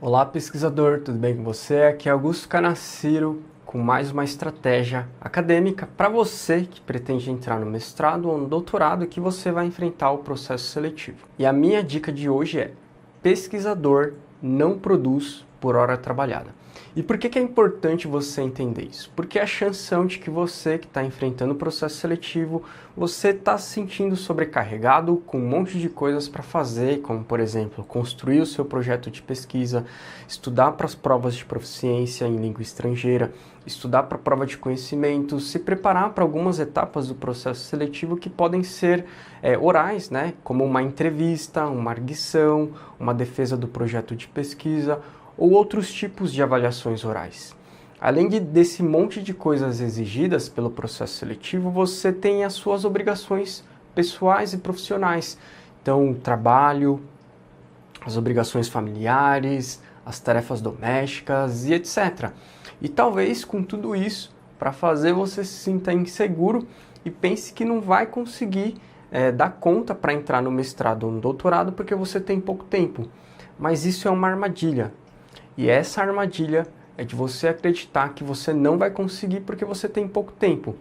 Olá, pesquisador, tudo bem com você? Aqui é Augusto Canaciro com mais uma estratégia acadêmica para você que pretende entrar no mestrado ou no doutorado, que você vai enfrentar o processo seletivo. E a minha dica de hoje é: pesquisador não produz por hora trabalhada. E por que é importante você entender isso? Porque a chance de que você que está enfrentando o processo seletivo, você está se sentindo sobrecarregado com um monte de coisas para fazer, como por exemplo, construir o seu projeto de pesquisa, estudar para as provas de proficiência em língua estrangeira, estudar para a prova de conhecimento, se preparar para algumas etapas do processo seletivo que podem ser orais, né? Como uma entrevista, uma arguição, uma defesa do projeto de pesquisa, ou outros tipos de avaliações orais. Além desse monte de coisas exigidas pelo processo seletivo, você tem as suas obrigações pessoais e profissionais. Então, o trabalho, as obrigações familiares, as tarefas domésticas e etc. E talvez com tudo isso, para fazer você se sinta inseguro e pense que não vai conseguir dar conta para entrar no mestrado ou no doutorado porque você tem pouco tempo. Mas isso é uma armadilha. E essa armadilha é de você acreditar que você não vai conseguir porque você tem pouco tempo.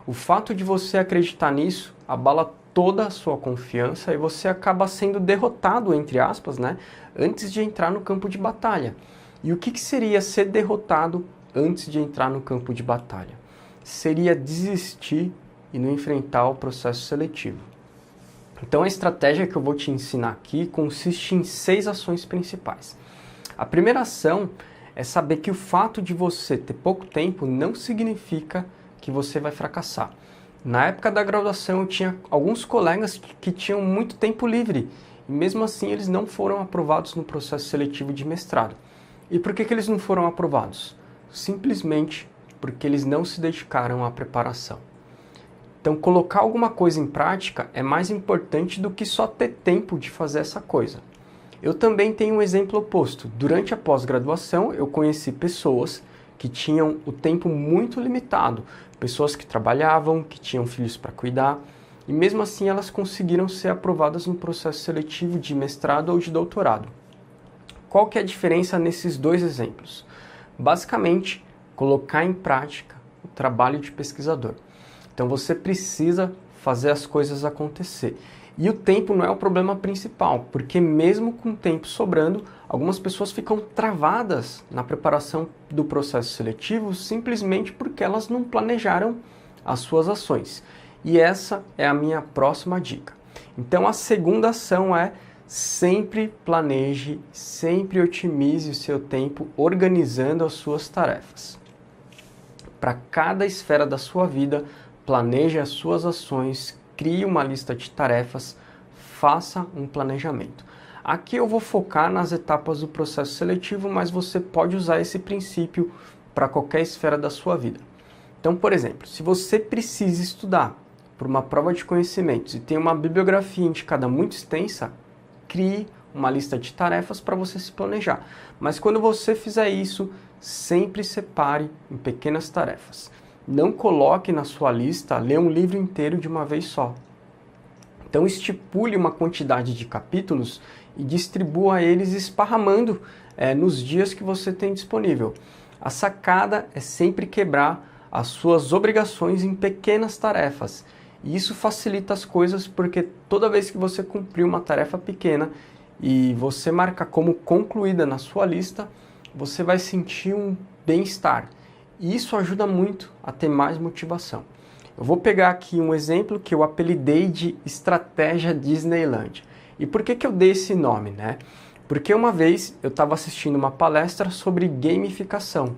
O fato de você acreditar nisso abala toda a sua confiança e você acaba sendo derrotado, entre aspas, né, antes de entrar no campo de batalha. E o que seria ser derrotado antes de entrar no campo de batalha? Seria desistir e não enfrentar o processo seletivo. Então a estratégia que eu vou te ensinar aqui consiste em 6 ações principais. A primeira ação é saber que o fato de você ter pouco tempo não significa que você vai fracassar. Na época da graduação eu tinha alguns colegas que tinham muito tempo livre e mesmo assim eles não foram aprovados no processo seletivo de mestrado. E por que eles não foram aprovados? Simplesmente porque eles não se dedicaram à preparação. Então colocar alguma coisa em prática é mais importante do que só ter tempo de fazer essa coisa. Eu também tenho um exemplo oposto. Durante a pós-graduação, eu conheci pessoas que tinham o tempo muito limitado, pessoas que trabalhavam, que tinham filhos para cuidar, e mesmo assim elas conseguiram ser aprovadas no processo seletivo de mestrado ou de doutorado. Qual que é a diferença nesses dois exemplos? Basicamente, colocar em prática o trabalho de pesquisador. Então você precisa fazer as coisas acontecer. E o tempo não é o problema principal, porque mesmo com o tempo sobrando, algumas pessoas ficam travadas na preparação do processo seletivo simplesmente porque elas não planejaram as suas ações. E essa é a minha próxima dica. Então a segunda ação é: sempre planeje, sempre otimize o seu tempo organizando as suas tarefas. Para cada esfera da sua vida, planeje as suas ações, crie uma lista de tarefas, faça um planejamento. Aqui eu vou focar nas etapas do processo seletivo, mas você pode usar esse princípio para qualquer esfera da sua vida. Então, por exemplo, se você precisa estudar para uma prova de conhecimentos e tem uma bibliografia indicada muito extensa, crie uma lista de tarefas para você se planejar. Mas quando você fizer isso, sempre separe em pequenas tarefas. Não coloque na sua lista ler um livro inteiro de uma vez só. Então estipule uma quantidade de capítulos e distribua eles esparramando nos dias que você tem disponível. A sacada é sempre quebrar as suas obrigações em pequenas tarefas. E isso facilita as coisas porque toda vez que você cumprir uma tarefa pequena e você marcar como concluída na sua lista, você vai sentir um bem-estar. E isso ajuda muito a ter mais motivação. Eu vou pegar aqui um exemplo que eu apelidei de Estratégia Disneyland. E por que eu dei esse nome, né? Porque uma vez eu estava assistindo uma palestra sobre gamificação.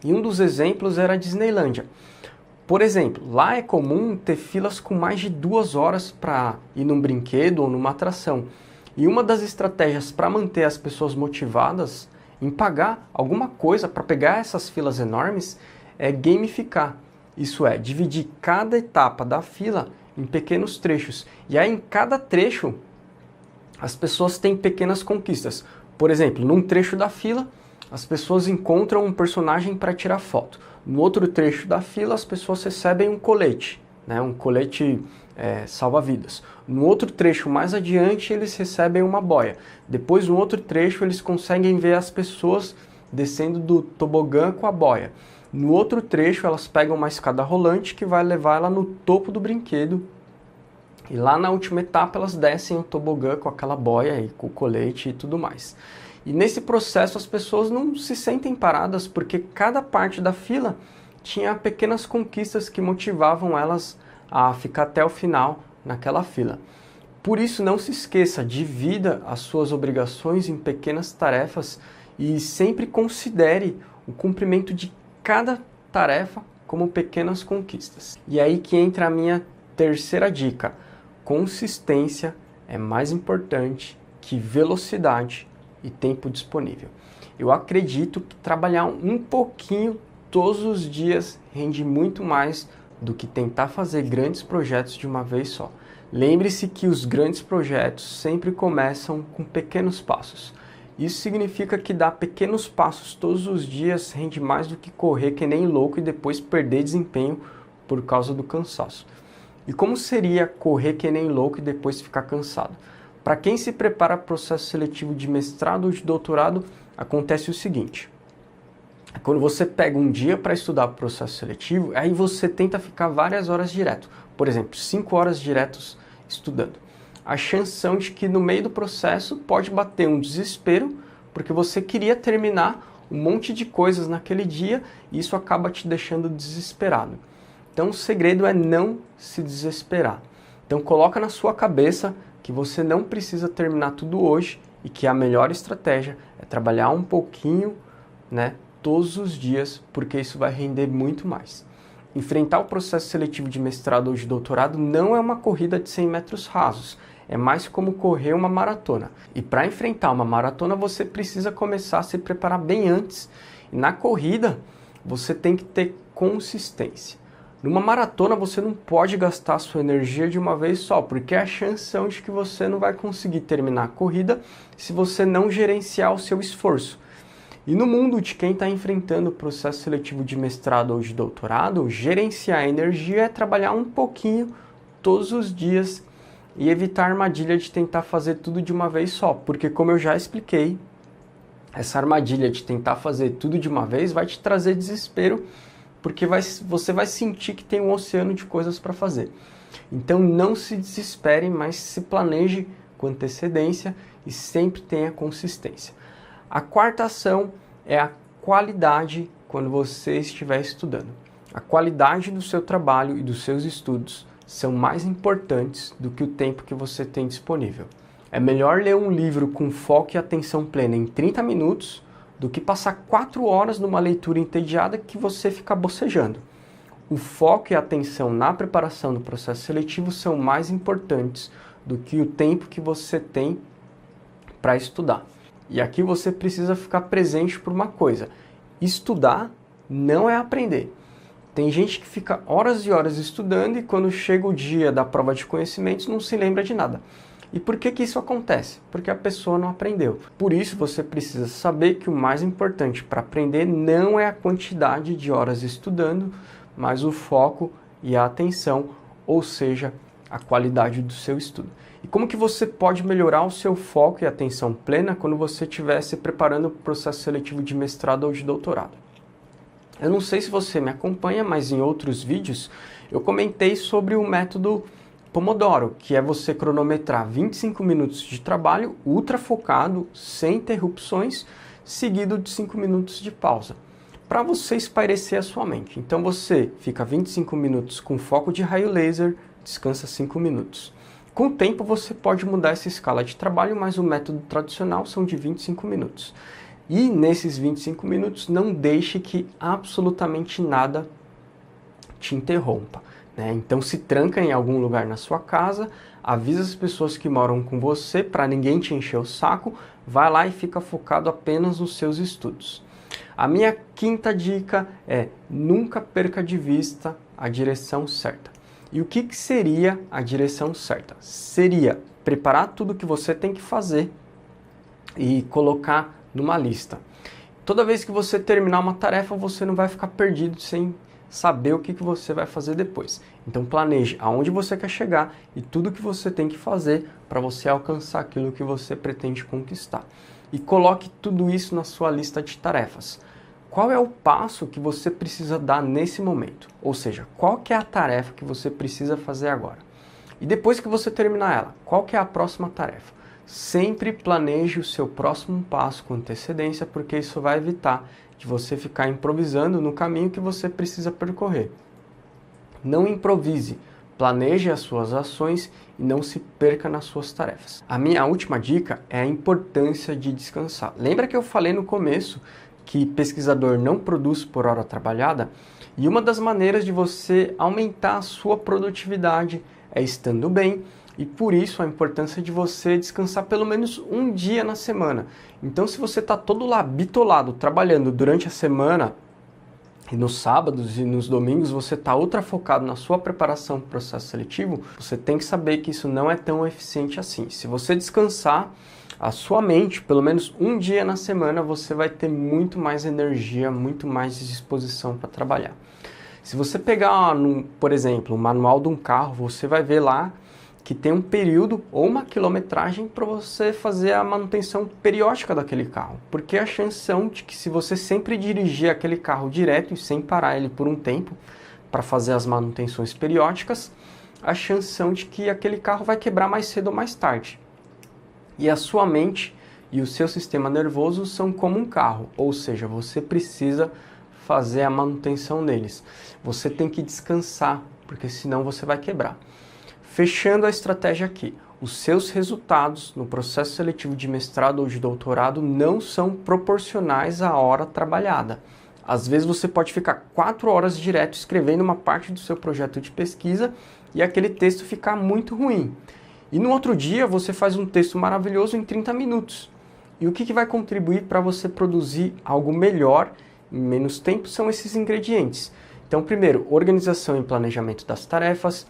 E um dos exemplos era a Disneylândia. Por exemplo, lá é comum ter filas com mais de 2 horas para ir num brinquedo ou numa atração. E uma das estratégias para manter as pessoas motivadas em pagar alguma coisa para pegar essas filas enormes é gamificar. Isso é, dividir cada etapa da fila em pequenos trechos. E aí em cada trecho as pessoas têm pequenas conquistas. Por exemplo, num trecho da fila as pessoas encontram um personagem para tirar foto. No outro trecho da fila as pessoas recebem um colete, né, um colete salva-vidas. No outro trecho mais adiante eles recebem uma boia. Depois no outro trecho eles conseguem ver as pessoas descendo do tobogã com a boia. No outro trecho elas pegam uma escada rolante que vai levar ela no topo do brinquedo. E lá na última etapa elas descem o tobogã com aquela boia e com o colete e tudo mais. E nesse processo as pessoas não se sentem paradas porque cada parte da fila tinha pequenas conquistas que motivavam elas a ficar até o final naquela fila. Por isso não se esqueça, divida as suas obrigações em pequenas tarefas e sempre considere o cumprimento de cada tarefa como pequenas conquistas. E aí que entra a minha terceira dica. Consistência é mais importante que velocidade e tempo disponível. Eu acredito que trabalhar um pouquinho todos os dias rende muito mais do que tentar fazer grandes projetos de uma vez só. Lembre-se que os grandes projetos sempre começam com pequenos passos. Isso significa que dar pequenos passos todos os dias rende mais do que correr que nem louco e depois perder desempenho por causa do cansaço. E como seria correr que nem louco e depois ficar cansado? Para quem se prepara para o processo seletivo de mestrado ou de doutorado, acontece o seguinte. Quando você pega um dia para estudar o processo seletivo, aí você tenta ficar várias horas direto. Por exemplo, 5 horas diretos estudando. A chance são de que no meio do processo pode bater um desespero, porque você queria terminar um monte de coisas naquele dia e isso acaba te deixando desesperado. Então o segredo é não se desesperar. Então coloca na sua cabeça que você não precisa terminar tudo hoje e que a melhor estratégia é trabalhar um pouquinho, né, todos os dias, porque isso vai render muito mais. Enfrentar o processo seletivo de mestrado ou de doutorado não é uma corrida de 100 metros rasos, é mais como correr uma maratona. E para enfrentar uma maratona você precisa começar a se preparar bem antes. E na corrida você tem que ter consistência. Numa maratona você não pode gastar sua energia de uma vez só, porque a chance são de que você não vai conseguir terminar a corrida se você não gerenciar o seu esforço. E no mundo de quem está enfrentando o processo seletivo de mestrado ou de doutorado, gerenciar a energia é trabalhar um pouquinho todos os dias e evitar a armadilha de tentar fazer tudo de uma vez só, porque como eu já expliquei, essa armadilha de tentar fazer tudo de uma vez vai te trazer desespero, porque você vai sentir que tem um oceano de coisas para fazer. Então não se desespere, mas se planeje com antecedência e sempre tenha consistência. A quarta ação é a qualidade quando você estiver estudando. A qualidade do seu trabalho e dos seus estudos são mais importantes do que o tempo que você tem disponível. É melhor ler um livro com foco e atenção plena em 30 minutos do que passar 4 horas numa leitura entediada que você fica bocejando. O foco e a atenção na preparação do processo seletivo são mais importantes do que o tempo que você tem para estudar. E aqui você precisa ficar presente por uma coisa. Estudar não é aprender. Tem gente que fica horas e horas estudando e quando chega o dia da prova de conhecimentos não se lembra de nada. E por que que isso acontece? Porque a pessoa não aprendeu. Por isso você precisa saber que o mais importante para aprender não é a quantidade de horas estudando, mas o foco e a atenção, ou seja, a qualidade do seu estudo. E como que você pode melhorar o seu foco e atenção plena quando você estiver se preparando para o processo seletivo de mestrado ou de doutorado? Eu não sei se você me acompanha, mas em outros vídeos eu comentei sobre o método Pomodoro, que é você cronometrar 25 minutos de trabalho ultra focado, sem interrupções, seguido de 5 minutos de pausa, para você espairecer a sua mente. Então você fica 25 minutos com foco de raio laser, descansa 5 minutos. Com o tempo você pode mudar essa escala de trabalho, mas o método tradicional são de 25 minutos. E nesses 25 minutos não deixe que absolutamente nada te interrompa, né? Então se tranca em algum lugar na sua casa, avisa as pessoas que moram com você para ninguém te encher o saco, vai lá e fica focado apenas nos seus estudos. A minha quinta dica é nunca perca de vista a direção certa. E o que seria a direção certa? Seria preparar tudo que você tem que fazer e colocar numa lista. Toda vez que você terminar uma tarefa, você não vai ficar perdido sem saber o que você vai fazer depois. Então planeje aonde você quer chegar e tudo que você tem que fazer para você alcançar aquilo que você pretende conquistar. E coloque tudo isso na sua lista de tarefas. Qual é o passo que você precisa dar nesse momento? Ou seja, qual que é a tarefa que você precisa fazer agora? E depois que você terminar ela, qual que é a próxima tarefa? Sempre planeje o seu próximo passo com antecedência, porque isso vai evitar de você ficar improvisando no caminho que você precisa percorrer. Não improvise, planeje as suas ações e não se perca nas suas tarefas. A minha última dica é a importância de descansar. Lembra que eu falei no começo que pesquisador não produz por hora trabalhada? E uma das maneiras de você aumentar a sua produtividade é estando bem, e por isso a importância de você descansar pelo menos um dia na semana. Então, se você está todo lá bitolado trabalhando durante a semana, e nos sábados e nos domingos você está ultra focado na sua preparação para o processo seletivo, você tem que saber que isso não é tão eficiente assim. Se você descansar a sua mente, pelo menos um dia na semana, você vai ter muito mais energia, muito mais disposição para trabalhar. Se você pegar, por exemplo, o manual de um carro, você vai ver lá que tem um período ou uma quilometragem para você fazer a manutenção periódica daquele carro. Porque a chance são de que se você sempre dirigir aquele carro direto e sem parar ele por um tempo para fazer as manutenções periódicas, a chance são de que aquele carro vai quebrar mais cedo ou mais tarde. E a sua mente e o seu sistema nervoso são como um carro, ou seja, você precisa fazer a manutenção neles. Você tem que descansar, porque senão você vai quebrar. Fechando a estratégia aqui, os seus resultados no processo seletivo de mestrado ou de doutorado não são proporcionais à hora trabalhada. Às vezes você pode ficar 4 horas direto escrevendo uma parte do seu projeto de pesquisa e aquele texto ficar muito ruim. E no outro dia você faz um texto maravilhoso em 30 minutos. E o que vai contribuir para você produzir algo melhor em menos tempo são esses ingredientes. Então, primeiro, organização e planejamento das tarefas,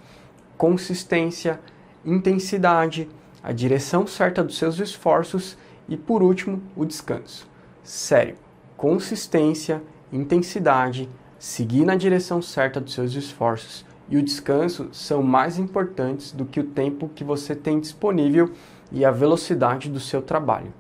consistência, intensidade, a direção certa dos seus esforços e, por último, o descanso. Sério, consistência, intensidade, seguir na direção certa dos seus esforços e o descanso são mais importantes do que o tempo que você tem disponível e a velocidade do seu trabalho.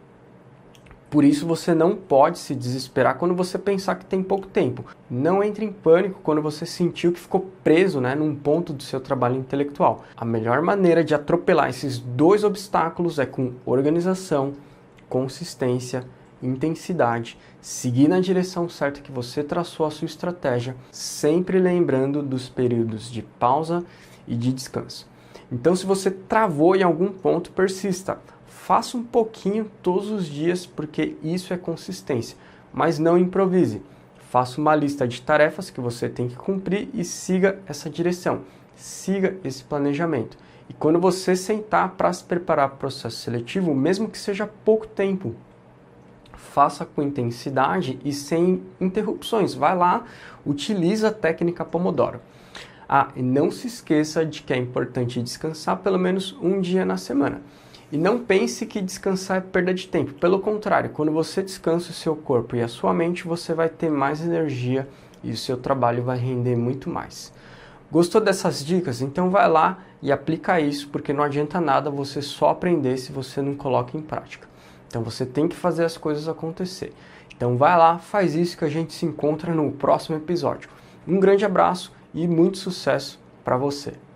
Por isso você não pode se desesperar quando você pensar que tem pouco tempo. Não entre em pânico quando você sentiu que ficou preso, num ponto do seu trabalho intelectual. A melhor maneira de atropelar esses 2 obstáculos é com organização, consistência, intensidade, seguir na direção certa que você traçou a sua estratégia, sempre lembrando dos períodos de pausa e de descanso. Então, se você travou em algum ponto, persista. Faça um pouquinho todos os dias, porque isso é consistência. Mas não improvise. Faça uma lista de tarefas que você tem que cumprir e siga essa direção. Siga esse planejamento. E quando você sentar para se preparar para o processo seletivo, mesmo que seja pouco tempo, faça com intensidade e sem interrupções. Vai lá, utiliza a técnica Pomodoro. E não se esqueça de que é importante descansar pelo menos um dia na semana. E não pense que descansar é perda de tempo. Pelo contrário, quando você descansa o seu corpo e a sua mente, você vai ter mais energia e o seu trabalho vai render muito mais. Gostou dessas dicas? Então vai lá e aplica isso, porque não adianta nada você só aprender se você não coloca em prática. Então você tem que fazer as coisas acontecer. Então vai lá, faz isso que a gente se encontra no próximo episódio. Um grande abraço e muito sucesso para você!